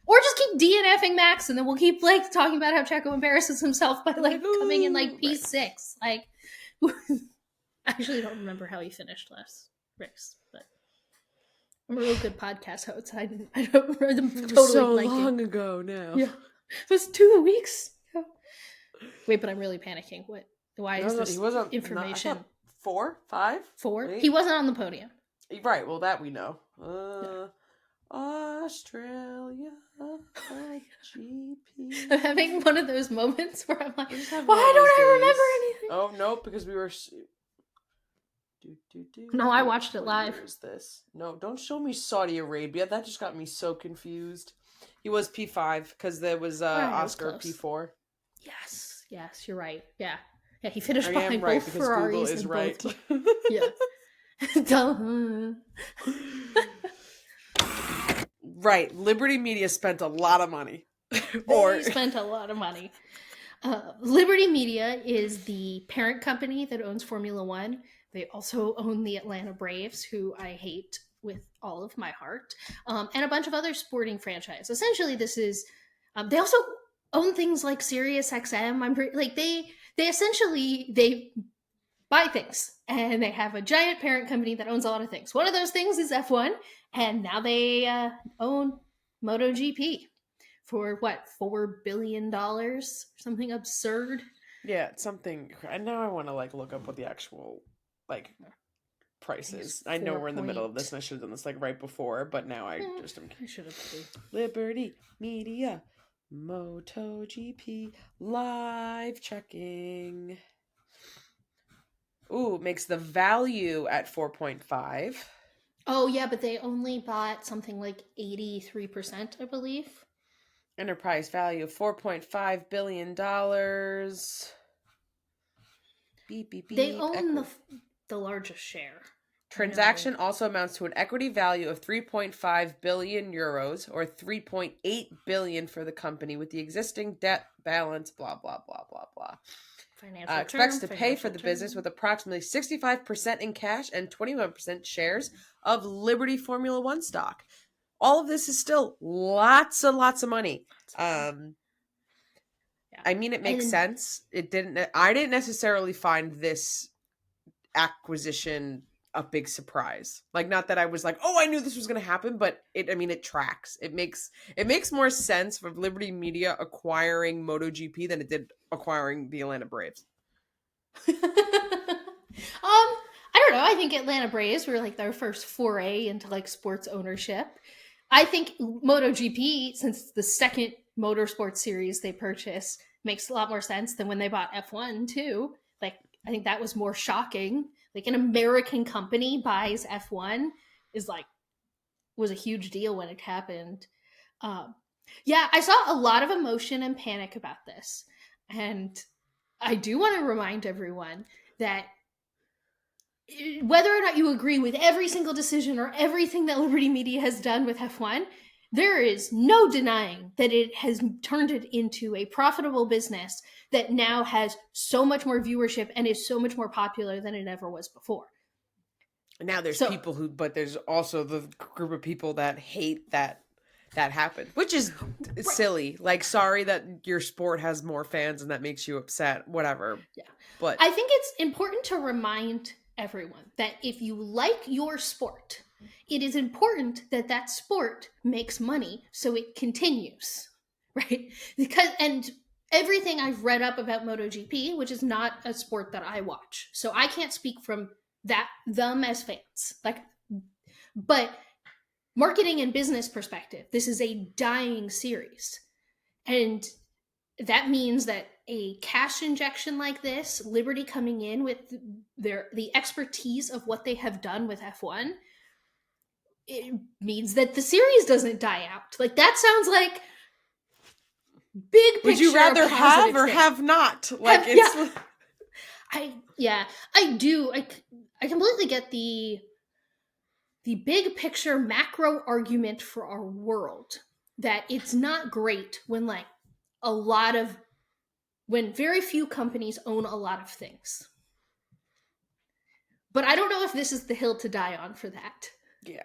Or just keep DNFing Max, and then we'll keep like talking about how Checo embarrasses himself by like coming in like P6. Like, I actually don't remember how he finished last race, but I'm a real good podcast host. I don't totally so like long it. ago now. Yeah, it was 2 weeks ago. Wait, but I'm really panicking. What? Why is this information? 4, 5, 4? 8? He wasn't on the podium. Right. Well, that we know. Australia GP. I'm having one of those moments where I'm like, why don't I remember anything? Oh no, because we were. No, I watched it What live. year is this? No, don't show me Saudi Arabia. That just got me so confused. He was P5 because there was Oscar P4. Yes, you're right. Yeah, he finished I behind am right both because Ferraris Google is and right. both. Yeah. Duh. Right, Liberty Media spent a lot of money. They spent a lot of money. Liberty Media is the parent company that owns Formula One. They also own the Atlanta Braves, who I hate with all of my heart, and a bunch of other sporting franchises. Essentially, this is they also own things like Sirius XM. They buy things, and they have a giant parent company that owns a lot of things. One of those things is F1, and now they own Moto GP for what, $4 billion, something absurd. Yeah, it's something. And now I want to like look up what the actual like price is. I know we're in the middle of this, and I should have done this like right before, but now I should have. Liberty Media, Moto GP, live checking. Ooh, makes the value at 4.5. Oh yeah, but they only bought something like 83%, I believe. Enterprise value of $4.5 billion. Beep, beep, beep. They own the largest share. Transaction also amounts to an equity value of 3.5 billion euros or 3.8 billion for the company with the existing debt balance, blah, blah, blah, blah, blah. Expects to pay for the business with approximately 65% in cash and 21% shares of Liberty Formula One stock. All of this is still lots and lots of money. I mean, it makes sense. I didn't necessarily find this acquisition a big surprise. Like, not that I was like, oh, I knew this was going to happen, but it tracks. It makes more sense for Liberty Media acquiring MotoGP than it did acquiring the Atlanta Braves. I don't know. I think Atlanta Braves were like their first foray into like sports ownership. I think MotoGP, since it's the second motorsports series they purchased, makes a lot more sense than when they bought F1 too. Like, I think that was more shocking. Like, an American company buys F1 was a huge deal when it happened. I saw a lot of emotion and panic about this. And I do want to remind everyone that whether or not you agree with every single decision or everything that Liberty Media has done with F1, there is no denying that it has turned it into a profitable business that now has so much more viewership and is so much more popular than it ever was before. Now there's people but there's also the group of people that hate that happened, which is silly. Like, sorry that your sport has more fans and that makes you upset, whatever. Yeah. But I think it's important to remind everyone that if you like your sport, it is important that that sport makes money so it continues, right? And everything I've read up about MotoGP, which is not a sport that I watch, so I can't speak from them as fans. But marketing and business perspective, this is a dying series, and that means that a cash injection like this, Liberty coming in with the expertise of what they have done with F1, it means that the series doesn't die out. Like, that sounds like big picture. Would you rather have or thing. have not? Like, it's I do. I completely get the big picture macro argument for our world, that it's not great when when very few companies own a lot of things. But I don't know if this is the hill to die on for that. Yeah,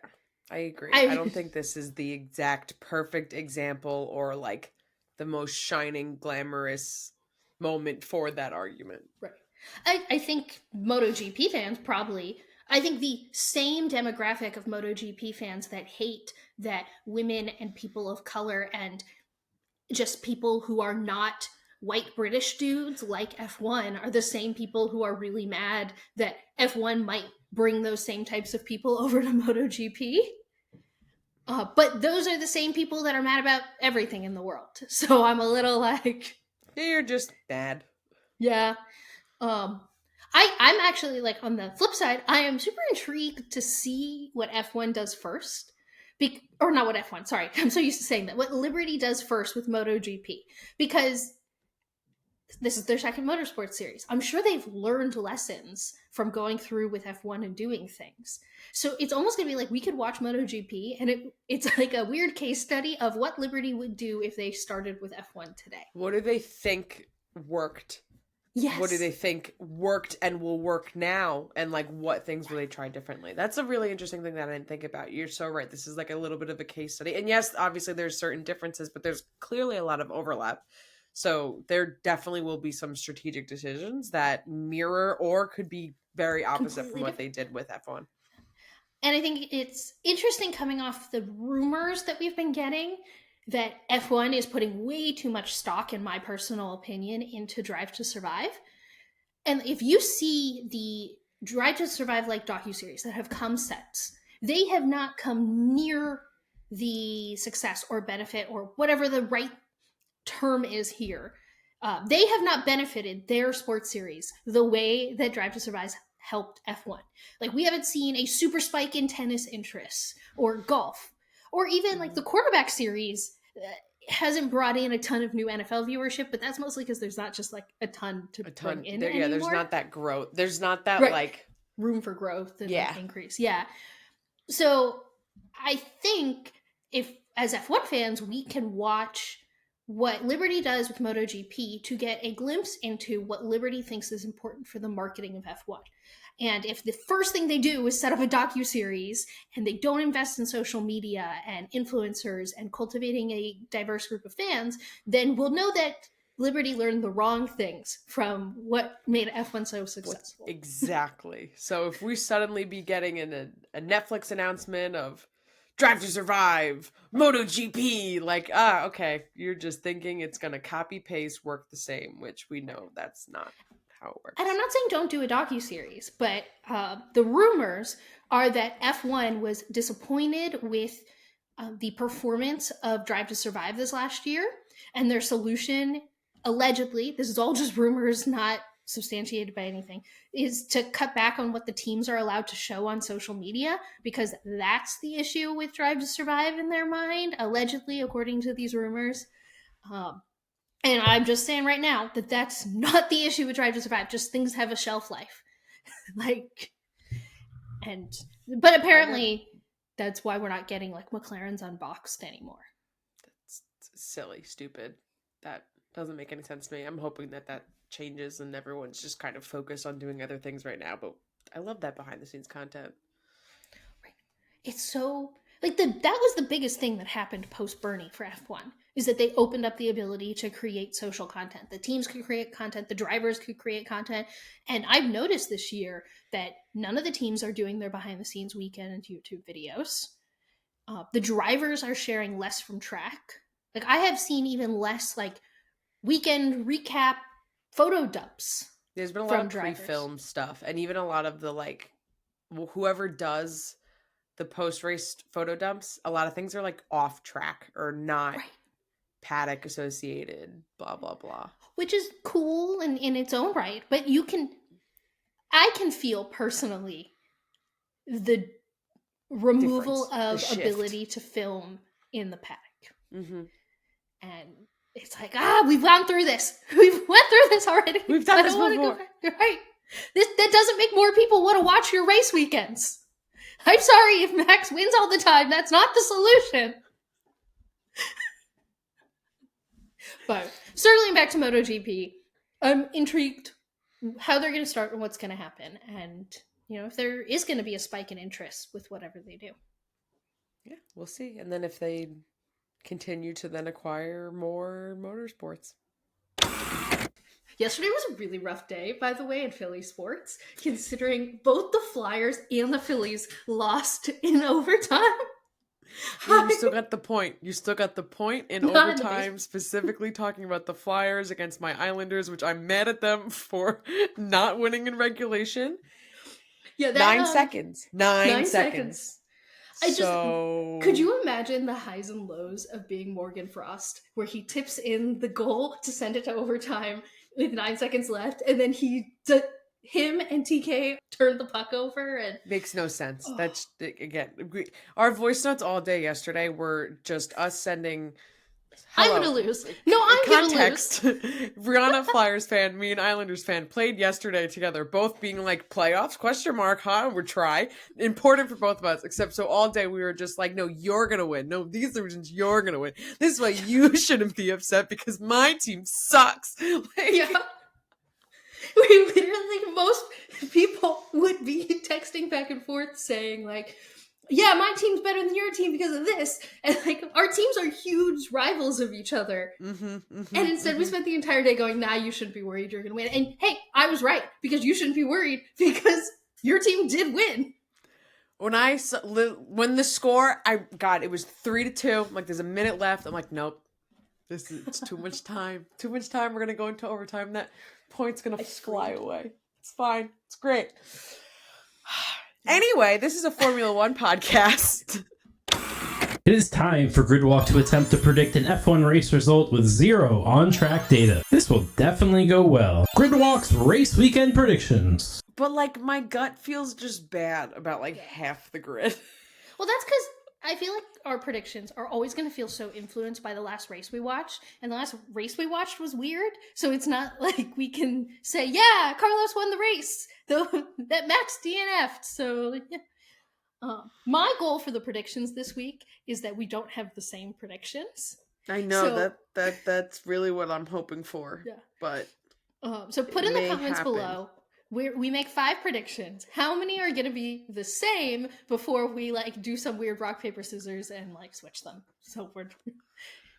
I agree. I don't think this is the exact perfect example or like the most shining, glamorous moment for that argument. Right. I think MotoGP fans I think the same demographic of MotoGP fans that hate that women and people of color and just people who are not white British dudes like F1 are the same people who are really mad that F1 might bring those same types of people over to MotoGP. But those are the same people that are mad about everything in the world. So I'm a little like... You're just mad. Yeah. I'm actually, like, on the flip side, I am super intrigued to see what F1 does first. Or not what F1, sorry. I'm so used to saying that. What Liberty does first with MotoGP. Because this is their second motorsports series. I'm sure they've learned lessons from going through with F1 and doing things. So it's almost going to be like we could watch MotoGP and it's like a weird case study of what Liberty would do if they started with F1 today. What do they think worked? Yes. What do they think worked and will work now? And like, what things will they try differently? That's a really interesting thing that I didn't think about. You're so right. This is like a little bit of a case study. And yes, obviously there's certain differences, but there's clearly a lot of overlap. So there definitely will be some strategic decisions that mirror or could be very opposite from what they did with F1. And I think it's interesting coming off the rumors that we've been getting that F1 is putting way too much stock, in my personal opinion, into Drive to Survive. And if you see the Drive to Survive like docuseries that have come since, they have not come near the success or benefit or whatever the right term is here. They have not benefited their sports series the way that Drive to Survive helped F1. Like, we haven't seen a super spike in tennis interests or golf, or even like the quarterback series hasn't brought in a ton of new NFL viewership, but that's mostly because there's not just like a ton bring in anymore. Yeah, there's not that growth. There's not that like room for growth and increase. Yeah. So I think if as F1 fans, we can watch what Liberty does with MotoGP to get a glimpse into what Liberty thinks is important for the marketing of F1. And if the first thing they do is set up a docuseries and they don't invest in social media and influencers and cultivating a diverse group of fans, then we'll know that Liberty learned the wrong things from what made F1 so successful. Exactly. So if we suddenly be getting in a Netflix announcement of Drive to Survive, MotoGP, like, okay, you're just thinking it's going to copy paste work the same, which we know that's not how it works. And I'm not saying don't do a docuseries, but the rumors are that F1 was disappointed with the performance of Drive to Survive this last year, and their solution, allegedly, this is all just rumors, not substantiated by anything, is to cut back on what the teams are allowed to show on social media, because that's the issue with Drive to Survive in their mind, allegedly, according to these rumors. And I'm just saying right now that that's not the issue with Drive to Survive. Just things have a shelf life. But apparently that's why we're not getting like McLaren's Unboxed anymore. That's silly, stupid. That doesn't make any sense to me. I'm hoping that changes and everyone's just kind of focused on doing other things right now. But I love that behind the scenes content. it's so like that was the biggest thing that happened post Bernie for F1 is that they opened up the ability to create social content. The teams could create content, the drivers could create content. And I've noticed this year that none of the teams are doing their behind the scenes weekend YouTube videos. The drivers are sharing less from track. Like I have seen even less like weekend recap photo dumps. There's been a lot of pre-film stuff, and even a lot of the like whoever does the post-race photo dumps, a lot of things are like off track or not paddock associated, blah blah blah. Which is cool in its own right, but I can feel personally the removal of ability to film in the paddock. Mm-hmm. And it's like, we've gone through this. We've went through this already. We've done this before. Right. That doesn't make more people want to watch your race weekends. I'm sorry if Max wins all the time. That's not the solution. But circling back to Moto GP, I'm intrigued how they're going to start and what's going to happen. And, if there is going to be a spike in interest with whatever they do. Yeah, we'll see. And then if they continue to then acquire more motorsports. Yesterday was a really rough day, by the way, in Philly sports, considering both the Flyers and the Phillies lost in overtime. You still got the point. You still got the point in overtime, specifically talking about the Flyers against my Islanders, which I'm mad at them for not winning in regulation. Yeah, 9 seconds. 9 seconds. Could you imagine the highs and lows of being Morgan Frost, where he tips in the goal to send it to overtime with 9 seconds left, and then him and TK turned the puck over and makes no sense. That's again, our voice notes all day yesterday were just us sending. I'm gonna lose. No, I'm context. Gonna lose. Briana, Flyers fan, me and Islanders fan played yesterday together, both being like playoffs, ? We're try. Important for both of us, except so all day we were just like, no, you're gonna win. No, these are the reasons you're gonna win. This is why you shouldn't be upset because my team sucks. Yeah. We literally, most people would be texting back and forth saying like, yeah, my team's better than your team because of this. And like, our teams are huge rivals of each other. And instead we spent the entire day going, nah, you shouldn't be worried, you're going to win. And hey, I was right, because you shouldn't be worried because your team did win. When the score, it was 3-2. I'm like, there's a minute left. I'm like, nope. It's too much time. Too much time. We're going to go into overtime. That point's going to fly away. It's fine. It's great. Anyway, this is a Formula One podcast. It is time for Gridwalk to attempt to predict an F1 race result with 0 on-track data. This will definitely go well. Gridwalk's race weekend predictions. But like, my gut feels just bad about like half the grid. Well, that's because I feel like our predictions are always going to feel so influenced by the last race we watched. And the last race we watched was weird. So it's not like we can say, yeah, Carlos won the race, though that Max DNF'd. So yeah. My goal for the predictions this week is that we don't have the same predictions. I know that's really what I'm hoping for. Yeah. But so put in the comments below. We make 5 predictions. How many are going to be the same before we like do some weird rock, paper, scissors and like switch them? So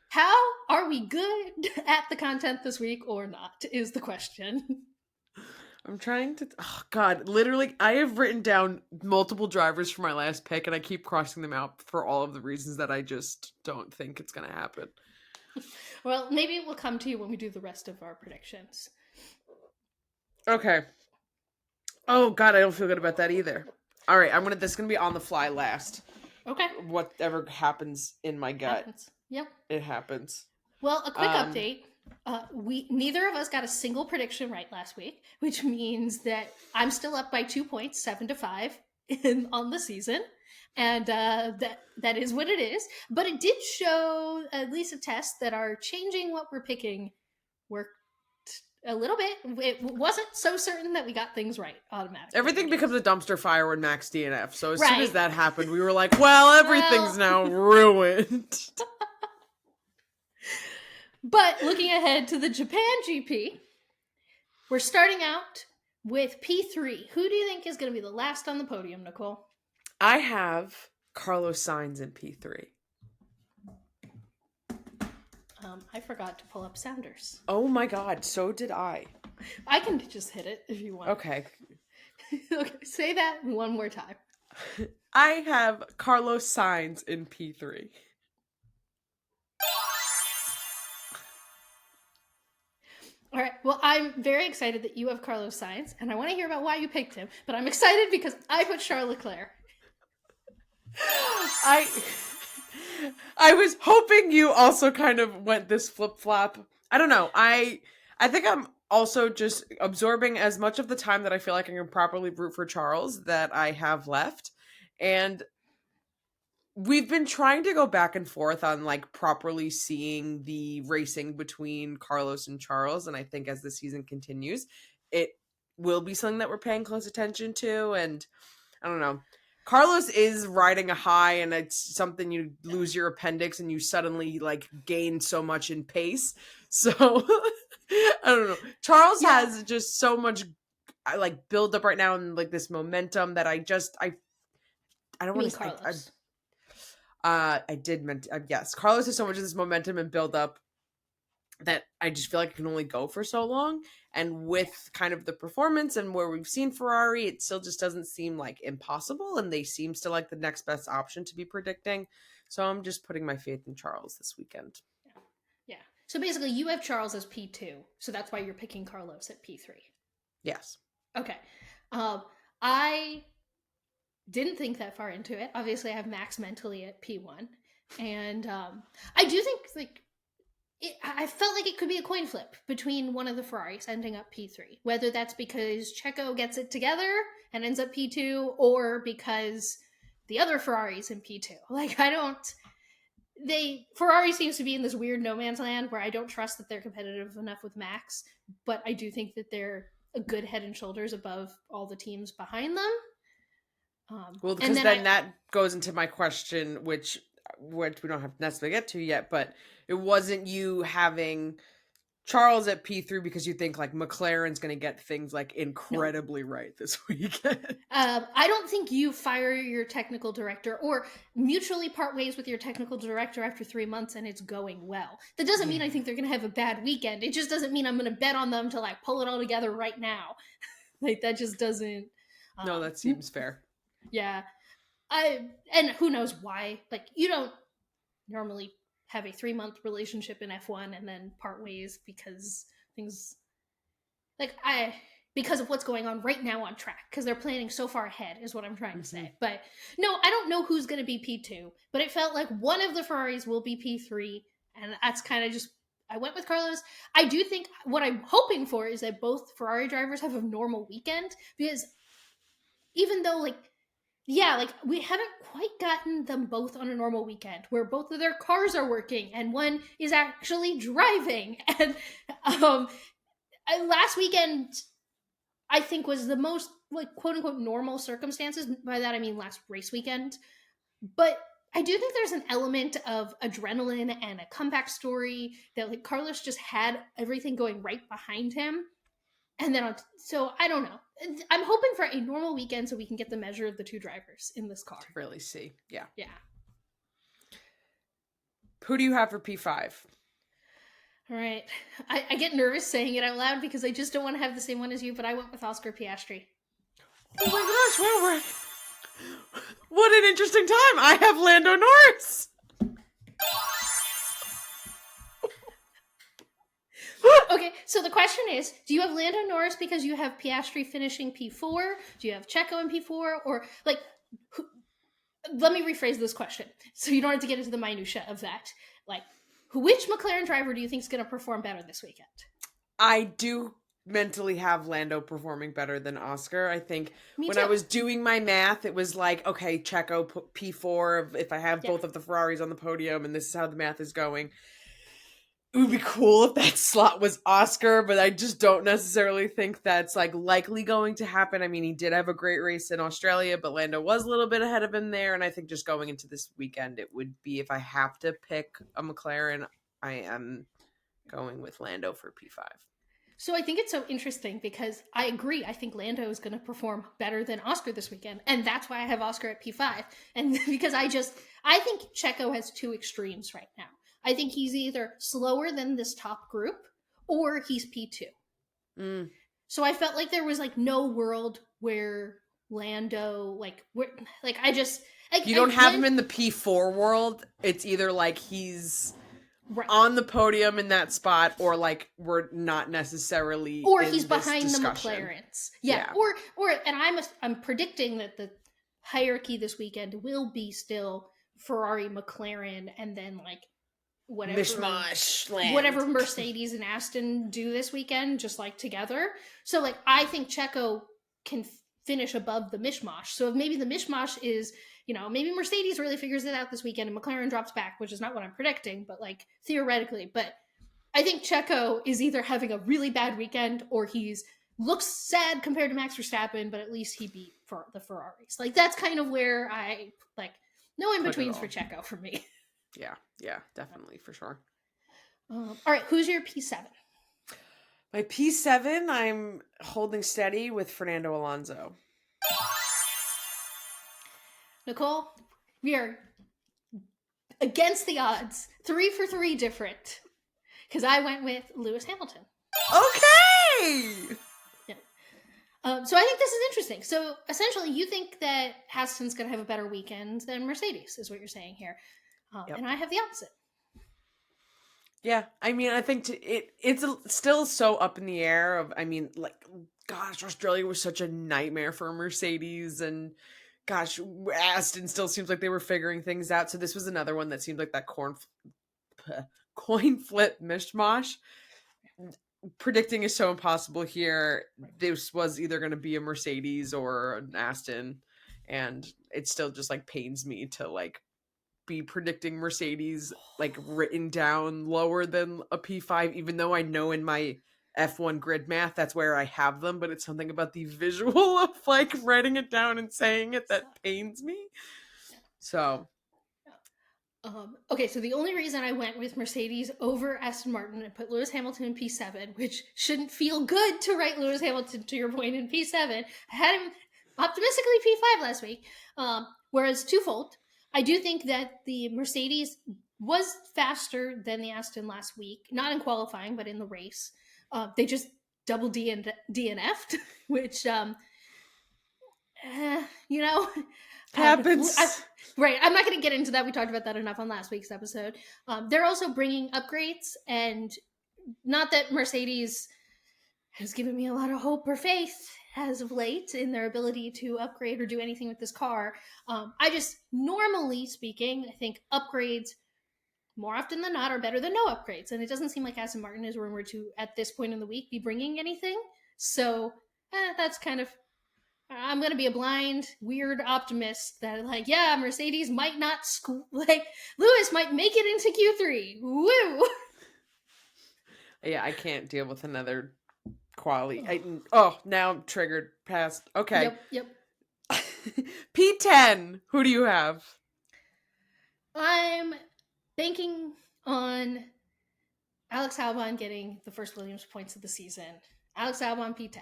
how are we good at the content this week or not is the question. I'm trying to, oh God, literally I have written down multiple drivers for my last pick and I keep crossing them out for all of the reasons that I just don't think it's going to happen. Well, maybe it will come to you when we do the rest of our predictions. Okay. Oh God, I don't feel good about that either. All right, this is gonna be on the fly last. Okay. Whatever happens in my gut. Yep. It happens. Well, a quick update. Neither of us got a single prediction right last week, which means that I'm still up by 2 points, 7-5 on the season. And that is what it is. But it did show at least a test that our changing what we're picking worked a little bit. It wasn't so certain that we got things right automatically. Everything becomes a dumpster fire when Max DNF. So as soon as that happened, we were like, well, everything's now ruined. But looking ahead to the Japan GP, we're starting out with P3. Who do you think is going to be the last on the podium, Nicole? I have Carlos Sainz in P3. I forgot to pull up sounders. Oh my god, so did I. I can just hit it if you want. Okay. Okay, say that one more time. I have Carlos Sainz in P3. All right. Well, I'm very excited that you have Carlos Sainz, and I want to hear about why you picked him. But I'm excited because I put Charles Leclerc. I was hoping you also kind of went this flip-flop. I don't know. I think I'm also just absorbing as much of the time that I feel like I can properly root for Charles that I have left. And we've been trying to go back and forth on like properly seeing the racing between Carlos and Charles. And I think as the season continues, it will be something that we're paying close attention to. And I don't know. Carlos is riding a high, and it's something you lose your appendix and you suddenly like gain so much in pace. So I don't know. Charles has just so much like build up right now and like this momentum that I don't want to Carlos. I did meant yes. Carlos has so much of this momentum and build up that I just feel like it can only go for so long. And with kind of the performance and where we've seen Ferrari, it still just doesn't seem like impossible. And they seem still like the next best option to be predicting. So I'm just putting my faith in Charles this weekend. Yeah. So basically you have Charles as P2. So that's why you're picking Carlos at P3. Yes. Okay. I didn't think that far into it. Obviously I have Max mentally at P1. And I do think like I felt like it could be a coin flip between one of the Ferraris ending up P3, whether that's because Checo gets it together and ends up P2 or because the other Ferrari's in P2. Like, Ferrari seems to be in this weird no man's land where I don't trust that they're competitive enough with Max, but I do think that they're a good head and shoulders above all the teams behind them. Well, because then that goes into my question, which we don't have to necessarily get to yet, but it wasn't you having Charles at P3 because you think like McLaren's going to get things like incredibly right this weekend. I don't think you fire your technical director or mutually part ways with your technical director after 3 months and it's going well. That doesn't mean I think they're going to have a bad weekend. It just doesn't mean I'm going to bet on them to like pull it all together right now. Like that just doesn't. No, that seems fair. Yeah. And who knows why? Like you don't normally have a 3-month relationship in F1 and then part ways because things because of what's going on right now on track because they're planning so far ahead is what I'm trying to say. But no, I don't know who's going to be P2, but it felt like one of the Ferraris will be P3 and that's kind of just I went with Carlos. I do think what I'm hoping for is that both Ferrari drivers have a normal weekend because even though like we haven't quite gotten them both on a normal weekend where both of their cars are working and one is actually driving. And last weekend, I think was the most like quote unquote normal circumstances. By that, I mean last race weekend. But I do think there's an element of adrenaline and a comeback story that like Carlos just had everything going right behind him. And then, so I don't know. I'm hoping for a normal weekend so we can get the measure of the two drivers in this car. To really see. Yeah. Yeah. Who do you have for P5? All right. I get nervous saying it out loud because I just don't want to have the same one as you, but I went with Oscar Piastri. Oh my gosh, what an interesting time. I have Lando Norris. Okay, so the question is, do you have Lando Norris because you have Piastri finishing P4? Do you have Checo in P4? Or, like, let me rephrase this question so you don't have to get into the minutia of that. Like, which McLaren driver do you think is going to perform better this weekend? I do mentally have Lando performing better than Oscar. I think I was doing my math, it was like, okay, Checo P4 if I have both of the Ferraris on the podium, and this is how the math is going. It would be cool if that slot was Oscar, but I just don't necessarily think that's like likely going to happen. I mean, he did have a great race in Australia, but Lando was a little bit ahead of him there. And I think just going into this weekend, it would be if I have to pick a McLaren, I am going with Lando for P5. So I think it's so interesting because I agree. I think Lando is going to perform better than Oscar this weekend. And that's why I have Oscar at P5. And because I think Checo has two extremes right now. I think he's either slower than this top group or he's P2. Mm. So I felt like there was like no world where Lando, you don't have him in the P4 world. It's either like he's right on the podium in that spot, or like we're not necessarily, or in he's this behind discussion. the McLarens. Yeah. Or and I'm predicting that the hierarchy this weekend will be still Ferrari, McLaren, and then like whatever mishmash land. Whatever Mercedes and Aston do this weekend, just like together. So like I think Checo can finish above the mishmash. So if maybe the mishmash is, maybe Mercedes really figures it out this weekend and McLaren drops back, which is not what I'm predicting, but like theoretically. But I think Checo is either having a really bad weekend or he's looks sad compared to Max Verstappen, but at least he beat the Ferraris. Like that's kind of where I like no in betweens for Checo for me. Yeah, definitely for sure. All right, who's your P7? My P7, I'm holding steady with Fernando Alonso. Nicole, we are against the odds. 3 for 3 different. Because I went with Lewis Hamilton. Okay! Yeah. So I think this is interesting. So essentially, you think that Aston's going to have a better weekend than Mercedes, is what you're saying here. Yep. And I have the opposite. Yeah, I mean, I think it's still so up in the air of, gosh, Australia was such a nightmare for Mercedes, and gosh, Aston still seems like they were figuring things out. So this was another one that seemed like that coin flip mishmash. Predicting is so impossible here. This was either going to be a Mercedes or an Aston, and it still just like pains me to like be predicting Mercedes like written down lower than a P5, even though I know in my F1 grid math that's where I have them, but it's something about the visual of like writing it down and saying it that pains me. So okay, so the only reason I went with Mercedes over Aston Martin and put Lewis Hamilton in P7, which shouldn't feel good to write Lewis Hamilton, to your point, in P7. I had him optimistically P5 last week, whereas twofold. I do think that the Mercedes was faster than the Aston last week, not in qualifying, but in the race. They just double DNF'd, which, happens. Right. I'm not going to get into that. We talked about that enough on last week's episode. They're also bringing upgrades, and not that Mercedes has given me a lot of hope or faith as of late in their ability to upgrade or do anything with this car. I just, normally speaking, I think upgrades more often than not are better than no upgrades. And it doesn't seem like Aston Martin is rumored to, at this point in the week, be bringing anything. So that's kind of, I'm going to be a blind, weird optimist that like, yeah, Mercedes might not, Lewis might make it into Q3. Woo! Yeah, I can't deal with another quality. Now I'm triggered past. Okay. Yep. P10. Who do you have? I'm banking on Alex Albon getting the first Williams points of the season. Alex Albon P10.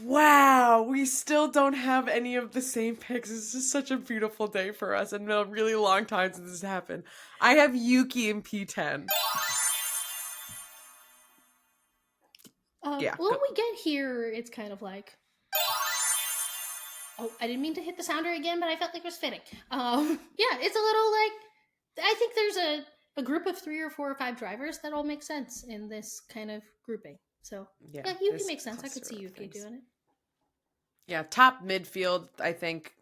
Wow, we still don't have any of the same picks. This is such a beautiful day for us, and a really long time since this happened. I have Yuki in P10. When we get here, it's kind of like... Oh, I didn't mean to hit the sounder again, but I felt like it was fitting. It's a little like... I think there's a group of 3 or 4 or 5 drivers that all make sense in this kind of grouping. So, Yuki makes sense. I could see Yuki doing it. Yeah, top midfield, I think,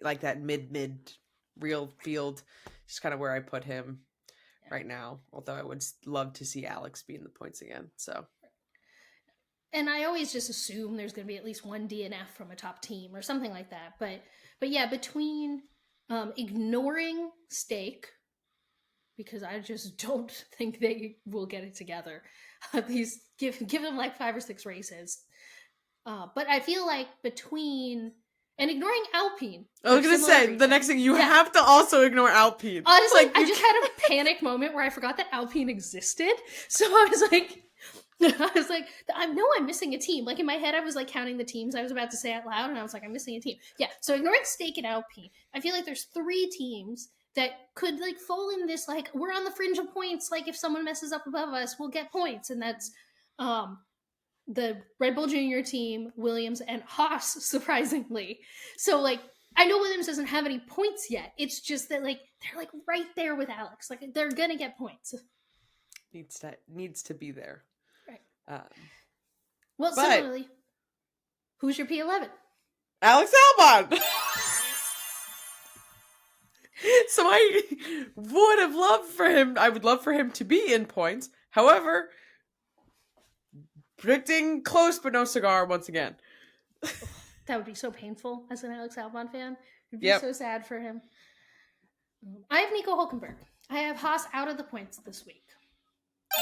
like that mid real field, is kind of where I put him right now. Although I would love to see Alex be in the points again. So, and I always just assume there's going to be at least one DNF from a top team or something like that. But yeah, between ignoring Stake, because I just don't think they will get it together. At least give them like 5 or 6 races. But I feel like between and ignoring Alpine. I was going to say, the next thing, you have to also ignore Alpine. Honestly, I just had a panic moment where I forgot that Alpine existed. So I was like, I know I'm missing a team. Like in my head, I was like counting the teams I was about to say out loud, and I was like, I'm missing a team. Yeah, so ignoring Stake and Alpine, I feel like there's 3 teams that could like fall in this, like, we're on the fringe of points. Like if someone messes up above us, we'll get points. And that's the Red Bull Junior team, Williams, and Haas, surprisingly. So like, I know Williams doesn't have any points yet. It's just that like, they're like right there with Alex. Like they're going to get points. Needs to be there. Right. Similarly, who's your P11? Alex Albon! So I would love for him to be in points. However, predicting close but no cigar once again. That would be so painful as an Alex Albon fan. It'd be so sad for him. I have Nico Hülkenberg. I have Haas out of the points this week.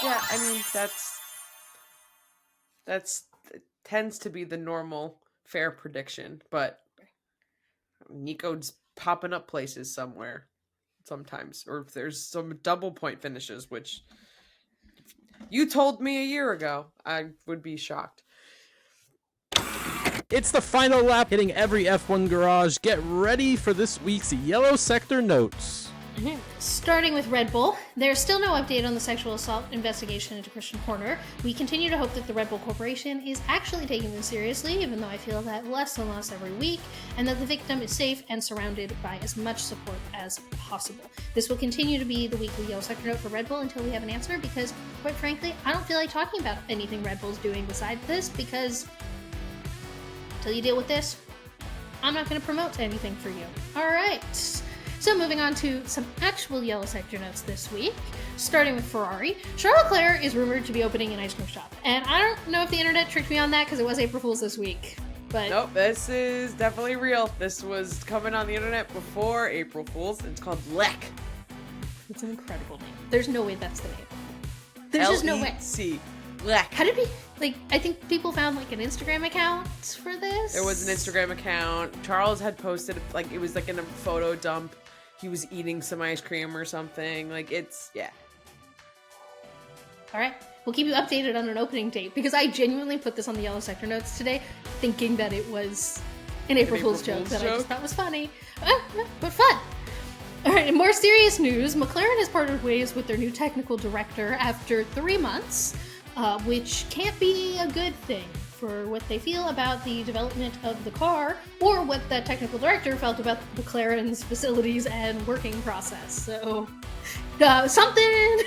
Yeah, I mean, that's tends to be the normal fair prediction, but Nico's popping up places sometimes, or if there's some double point finishes, which you told me a year ago, I would be shocked. It's the final lap, hitting every F1 garage. Get ready for this week's Yellow Sector Notes. Starting with Red Bull, there's still no update on the sexual assault investigation into Christian Horner. We continue to hope that the Red Bull Corporation is actually taking this seriously, even though I feel that less and less every week, and that the victim is safe and surrounded by as much support as possible. This will continue to be the weekly Yellow Sector Note for Red Bull until we have an answer, because, quite frankly, I don't feel like talking about anything Red Bull's doing besides this, because until you deal with this, I'm not going to promote anything for you. All right. So moving on to some actual Yellow Sector Notes this week, starting with Ferrari. Charles Leclerc is rumored to be opening an ice cream shop. And I don't know if the internet tricked me on that because it was April Fool's this week. But nope, this is definitely real. This was coming on the internet before April Fool's. It's called Lec. It's an incredible name. There's no way that's the name. There's just no way. L-E-C. Lec. How did we, like, I think people found, like, an Instagram account for this? There was an Instagram account. Charles had posted, like, it was, like, in a photo dump. He was eating some ice cream or something. Like, it's, yeah. All right. We'll keep you updated on an opening date, because I genuinely put this on the Yellow Sector Notes today, thinking that it was an April Fool's joke that I just thought was funny. But fun. All right, in more serious news, McLaren has parted ways with their new technical director after 3 months, which can't be a good thing for what they feel about the development of the car, or what that technical director felt about McLaren's facilities and working process. So, something...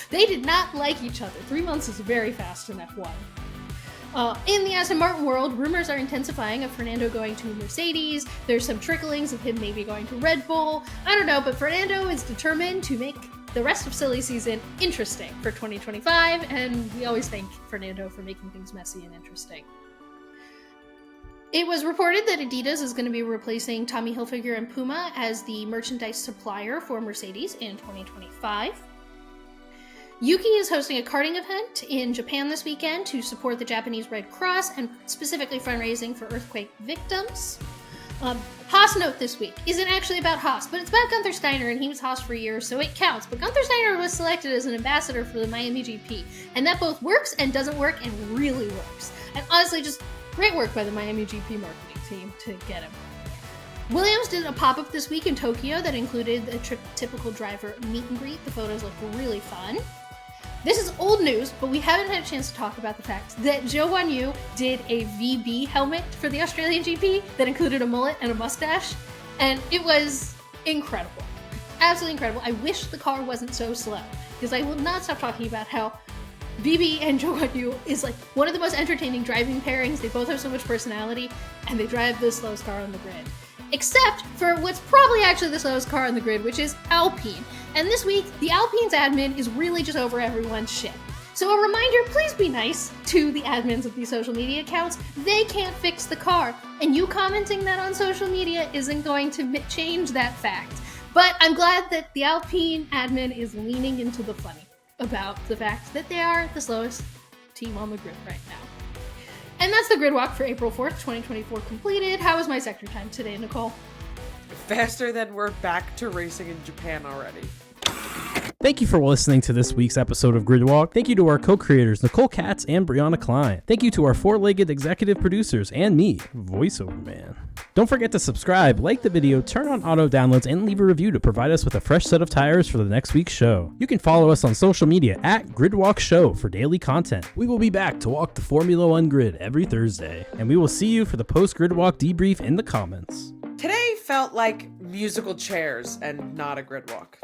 They did not like each other. 3 months is very fast in F1. In the Aston Martin world, rumors are intensifying of Fernando going to Mercedes. There's some tricklings of him maybe going to Red Bull. I don't know, but Fernando is determined to make the rest of silly season interesting for 2025, and we always thank Fernando for making things messy and interesting. It was reported that Adidas is going to be replacing Tommy Hilfiger and Puma as the merchandise supplier for Mercedes in 2025. Yuki is hosting a karting event in Japan this weekend to support the Japanese Red Cross and specifically fundraising for earthquake victims. Haas note this week isn't actually about Haas, but it's about Gunther Steiner, and he was Haas for years, so it counts. But Gunther Steiner was selected as an ambassador for the Miami GP, and that both works and doesn't work and really works. And honestly, just great work by the Miami GP marketing team to get him. Williams did a pop-up this week in Tokyo that included a typical driver meet and greet. The photos look really fun. This is old news, but we haven't had a chance to talk about the fact that Zhou Guanyu did a VB helmet for the Australian GP that included a mullet and a mustache, and it was incredible. Absolutely incredible. I wish the car wasn't so slow, because I will not stop talking about how VB and Zhou Guanyu is like one of the most entertaining driving pairings. They both have so much personality, and they drive the slowest car on the grid. Except for what's probably actually the slowest car on the grid, which is Alpine. And this week, the Alpine's admin is really just over everyone's shit. So a reminder, please be nice to the admins of these social media accounts. They can't fix the car, and you commenting that on social media isn't going to change that fact. But I'm glad that the Alpine admin is leaning into the funny about the fact that they are the slowest team on the grid right now. And that's the grid walk for April 4th, 2024 completed. How was my sector time today, Nicole? Faster than we're back to racing in Japan already. Thank you for listening to this week's episode of Gridwalk. Thank you to our co-creators Nicole Katz and Briana Klein. Thank you to our four-legged executive producers and me, voiceover man. Don't forget to subscribe, like the video, turn on auto downloads, and leave a review to provide us with a fresh set of tires for the next week's show. You can follow us on social media at Gridwalk Show for daily content. We will be back to walk the Formula One grid every Thursday, and we will see you for the post-Gridwalk debrief in the comments. Today felt like musical chairs and not a grid walk.